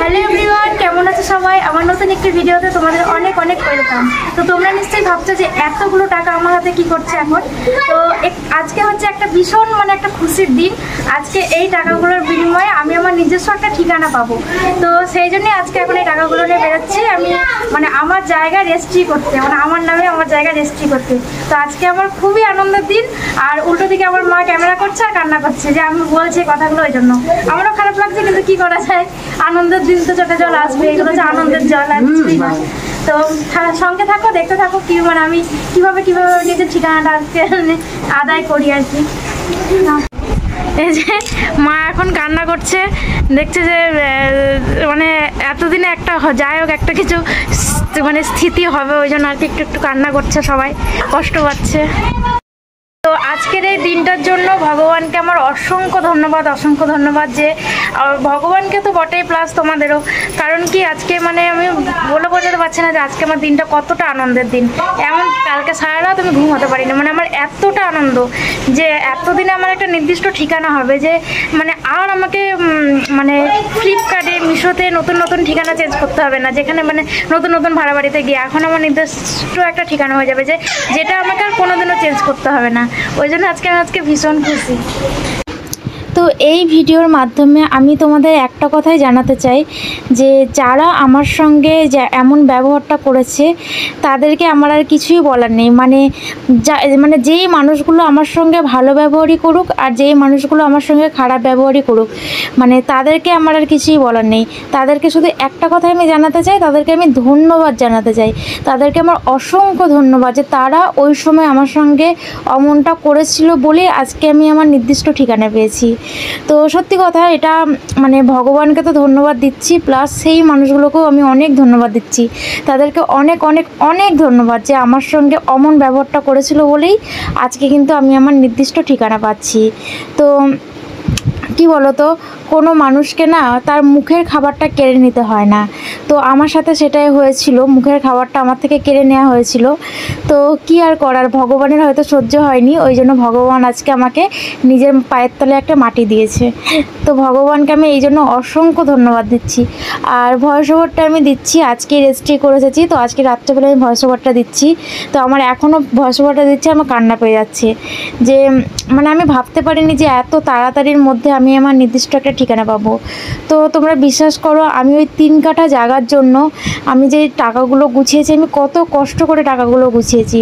Hello everyone, কেমন আছো সবাই? আমার নতুন একটি ভিডিওতে তোমাদের অনেক অনেক ওয়েলকাম। তো তোমরা নিশ্চয়ই ভাবছো যে এতগুলো টাকা আমার হাতে কি করছে এখন। তো আজকে হচ্ছে একটা ভীষণ একটা খুশির দিন। আজকে এই টাকাগুলোর বিনিময়ে আমি আমার নিজস্ব একটা ঠিকানা পাবো। তো সেই জন্যই আজকে এখন এই টাকাগুলো নিয়ে বেরোচ্ছি আমি আমার জায়গা রেজিস্ট্রি করতে, আমার নামে আমার জায়গা রেজিস্ট্রি করতে। তো আজকে আমার খুবই আনন্দের দিন। আর উল্টো দিকে আমার মা ক্যামেরা করছে আর কান্না করছে যে আমি বলছি কথাগুলো, ওই জন্য আমারও খারাপ লাগছে, কিন্তু কি করা যায়, আনন্দের দিন তো চোখে জল আসবে, এগুলো হচ্ছে আনন্দের জল আর কিছুই না। তো সঙ্গে থাকো, দেখতে থাকো কি আমি কিভাবে নিজের ঠিকানাটা আজকে আদায় করি আর কি। এই যে মা এখন কান্না করছে, দেখছে যে এতদিনে একটা যাই হোক একটা কিছু স্থিতি হবে, ওই জন্য আর কি একটু কান্না করছে, সবাই কষ্ট পাচ্ছে। তো আজকের এই দিনটার জন্য ভগবানকে আমার অসংখ্য ধন্যবাদ যে ভগবানকে তো বটেই, প্লাস তোমাদেরও। কারণ কি আজকে আমি বলে বোঝাতে পারছি না যে আজকে আমার দিনটা কতটা আনন্দের দিন। এমন কালকে সারা রাত আমি ঘুমাতে পারিনি, আমার এতটা আনন্দ যে এতদিনে আমার একটা নির্দিষ্ট ঠিকানা হবে, যে আর আমাকে ফ্লিপকার্টে মিশোতে নতুন ঠিকানা চেঞ্জ করতে হবে না, যেখানে নতুন ভাড়া বাড়িতে গিয়ে এখন আমার নির্দিষ্ট একটা ঠিকানা হয়ে যাবে, যেটা আমাকে আর কোনোদিনও চেঞ্জ করতে হবে না। ওই জন্য আজকে ভীষণ খুশি। তো এই ভিডিওর মাধ্যমে আমি তোমাদের একটা কথাই জানাতে চাই যে যারা আমার সঙ্গে এমন ব্যবহারটা করেছে তাদেরকে আমার আর কিছুই বলার নেই। যেই মানুষগুলো আমার সঙ্গে ভালো ব্যবহারই করুক আর যেই মানুষগুলো আমার সঙ্গে খারাপ ব্যবহারই করুক, তাদেরকে আমার আর কিছুই বলার নেই। তাদেরকে শুধু একটা কথাই আমি জানাতে চাই, তাদেরকে আমি ধন্যবাদ জানাতে চাই। তাদেরকে আমার অসংখ্য ধন্যবাদ যে তারা ওই সময় আমার সঙ্গে অমনটা করেছিল বলেই আজকে আমি আমার নির্দিষ্ট ঠিকানা পেয়েছি। তো সত্যি কথা, এটা ভগবানকে তো ধন্যবাদ দিচ্ছি, প্লাস সেই মানুষগুলোকেও আমি অনেক ধন্যবাদ দিচ্ছি। তাদেরকে অনেক অনেক অনেক ধন্যবাদ যে আমার সঙ্গে অমন ব্যবহারটা করেছিল বলেই আজকে কিন্তু আমি আমার নির্দিষ্ট ঠিকানা পাচ্ছি। তো কি বলো তো, কোনো মানুষকে না তার মুখের খাবারটা কেড়ে নিতে হয় না। তো আমার সাথে সেটাই হয়েছিল, মুখের খাবারটা আমার থেকে কেড়ে নেওয়া হয়েছিল। তো কি আর করার, ভগবানের হয়তো সহ্য হয়নি, ওই জন্য ভগবান আজকে আমাকে নিজের পায়ের তলে একটা মাটি দিয়েছে। তো ভগবানকে আমি এই জন্য অসংখ্য ধন্যবাদ দিচ্ছি। আর ভয়েস ওভারটা আমি দিচ্ছি, আজকে রেজিস্ট্রি করে এসেছি, তো আজকে রাত্রেবেলা আমি ভয়েস ওভারটা দিচ্ছি। তো আমার এখনও ভয়েস ওভারটা দিচ্ছি, আমার কান্না পেয়ে যাচ্ছে যে আমি ভাবতে পারিনি যে এত তাড়াতাড়ির মধ্যে আমি আমার নির্দিষ্ট একটা ঠিকানা পাবো। তো তোমরা বিশ্বাস করো, আমি ওই 3 কাঠা জায়গার জন্য আমি যে টাকাগুলো গুছিয়েছি, আমি কত কষ্ট করে টাকাগুলো গুছিয়েছি।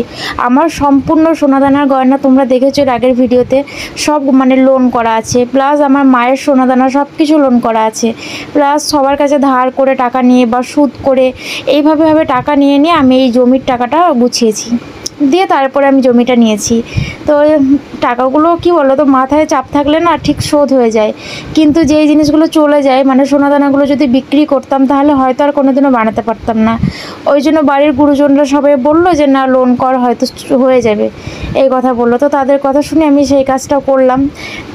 আমার সম্পূর্ণ সোনাদানার গয়না তোমরা দেখেছো এর আগের ভিডিওতে, সব লোন করা আছে, প্লাস আমার মায়ের সোনাদানা সব কিছু লোন করা আছে, প্লাস সবার কাছে ধার করে টাকা নিয়ে বা সুদ করে এইভাবে টাকা নিয়ে আমি এই জমির টাকাটা গুছিয়েছি, দিয়ে তারপরে আমি জমিটা নিয়েছি। তো টাকাগুলো কি বলো তো, মাথায় চাপ থাকলে না ঠিক শোধ হয়ে যায়, কিন্তু যেই জিনিসগুলো চলে যায় সোনাদানাগুলো যদি বিক্রি করতাম তাহলে হয়তো আর কোনোদিনও বানাতে পারতাম না। ওই জন্য বাড়ির গুরুজনরা সবাই বললো যে না, লোন কর, হয়তো হয়ে যাবে, এই কথা বললো। তো তাদের কথা শুনে আমি সেই কাজটাও করলাম।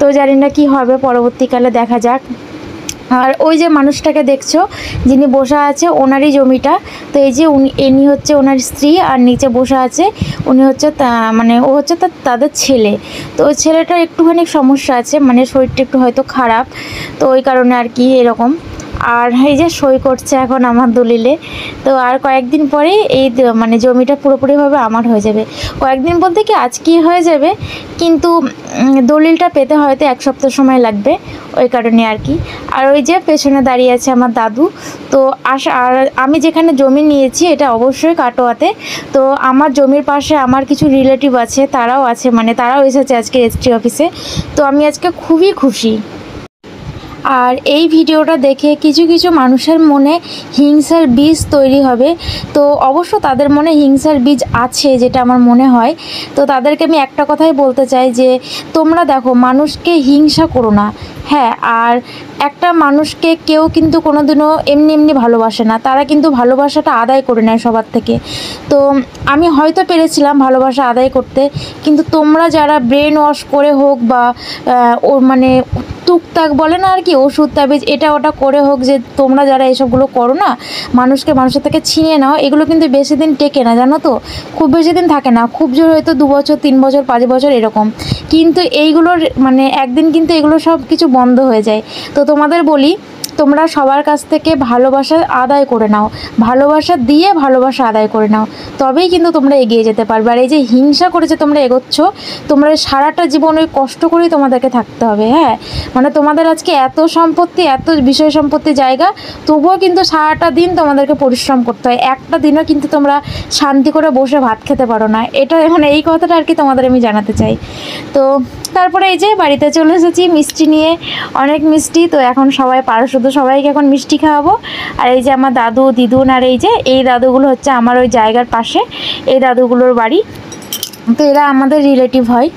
তো জানি না কি হবে, পরবর্তীকালে দেখা যাক। আর ওই যে মানুষটাকে দেখছো যিনি বসে আছে, ওনারই জমিটা। তো এই যে ইনি হচ্ছে ওনার স্ত্রী, আর নিচে বসে আছে উনি হচ্ছে ও হচ্ছে তাদের ছেলে। তো ওই ছেলেটার একটুখানি সমস্যা আছে, শরীরটা একটু হয়তো খারাপ, তো ওই কারণে আর কি এরকম। আর এই যে সই করছে এখন আমার দলিলে। তো আর কয়েকদিন পরেই এই জমিটা পুরোপুরিভাবে আমার হয়ে যাবে। কয়েকদিন বলতে কি আজকেই হয়ে যাবে, কিন্তু দলিলটা পেতে হয়তো 1 সপ্তাহ সময় লাগবে, ওই কারণে আর কি। আর ওই যে পেছনে দাঁড়িয়ে আছে আমার দাদু। তো আর আমি যেখানে জমি নিয়েছি এটা অবশ্যই কাটোয়াতে। তো আমার জমির পাশে আমার কিছু রিলেটিভ আছে, তারাও আছে, তারাও এসেছে আজকে রেজিস্ট্রি অফিসে। তো আমি আজকে খুবই খুশি। আর এই ভিডিওটা দেখে কিছু মানুষের মনে হিংসার বীজ তৈরি হবে। তো অবশ্য তাদের মনে হিংসার বীজ আছে, যেটা আমার মনে হয়। তো তাদেরকে আমি একটা কথাই বলতে চাই যে তোমরা দেখো, মানুষকে হিংসা করো না। হ্যাঁ, আর একটা মানুষকে কেউ কিন্তু কোনোদিনও এমনি ভালোবাসে না, তারা কিন্তু ভালোবাসাটা আদায় করে নেয় সবার থেকে। তো আমি হয়তো পেরেছিলাম ভালোবাসা আদায় করতে, কিন্তু তোমরা যারা ব্রেন ওয়াশ করে হোক বা টুকটাক বলে না আর কি, ওষুধ তাবিজ এটা ওটা করে হোক, যে তোমরা যারা এসবগুলো করো না, মানুষকে মানুষের থেকে ছিনিয়ে নাও, এগুলো কিন্তু বেশি দিন টেকে না, জানো তো, খুব বেশি দিন থাকে না, খুব জোর হয়তো 2 বছর 3 বছর 5 বছর এরকম। কিন্তু এইগুলোর একদিন কিন্তু এগুলো সব কিছু বন্ধ হয়ে যায়। তো তোমাদের বলি তোমরা সবার কাছ থেকে ভালোবাসা আদায় করে নাও, ভালোবাসা দিয়ে ভালোবাসা আদায় করে নাও, তবেই কিন্তু তোমরা এগিয়ে যেতে পারবে। আর এই যে হিংসা করে যে তোমরা এগোচ্ছ, তোমরা সারাটা জীবন ওই কষ্ট করেই তোমাদেরকে থাকতে হবে। হ্যাঁ, মানে তোমাদের আজকে এত সম্পত্তি, এত বিষয় সম্পত্তি জায়গা, তবুও কিন্তু সারাটা দিন তোমাদেরকে পরিশ্রম করতে হয়, একটা দিনও কিন্তু তোমরা শান্তি করে বসে ভাত খেতে পারো না। এটা মানে এই কথাটা আর কি তোমাদের আমি জানাতে চাই। তো তারপরে এই যে বাড়িতে চলে এসেছি মিষ্টি নিয়ে, অনেক মিষ্টি। তো এখন সবাই শুধু সবাইকে এখন মিষ্টি খাওয়াবো। আর এই যে আমার দাদু দিদুন, আর এই যে এই দাদুগুলো হচ্ছে আমার ওই জায়গার পাশে এই দাদুগুলোর বাড়ি। তো এরা আমাদের রিলেটিভ হয়।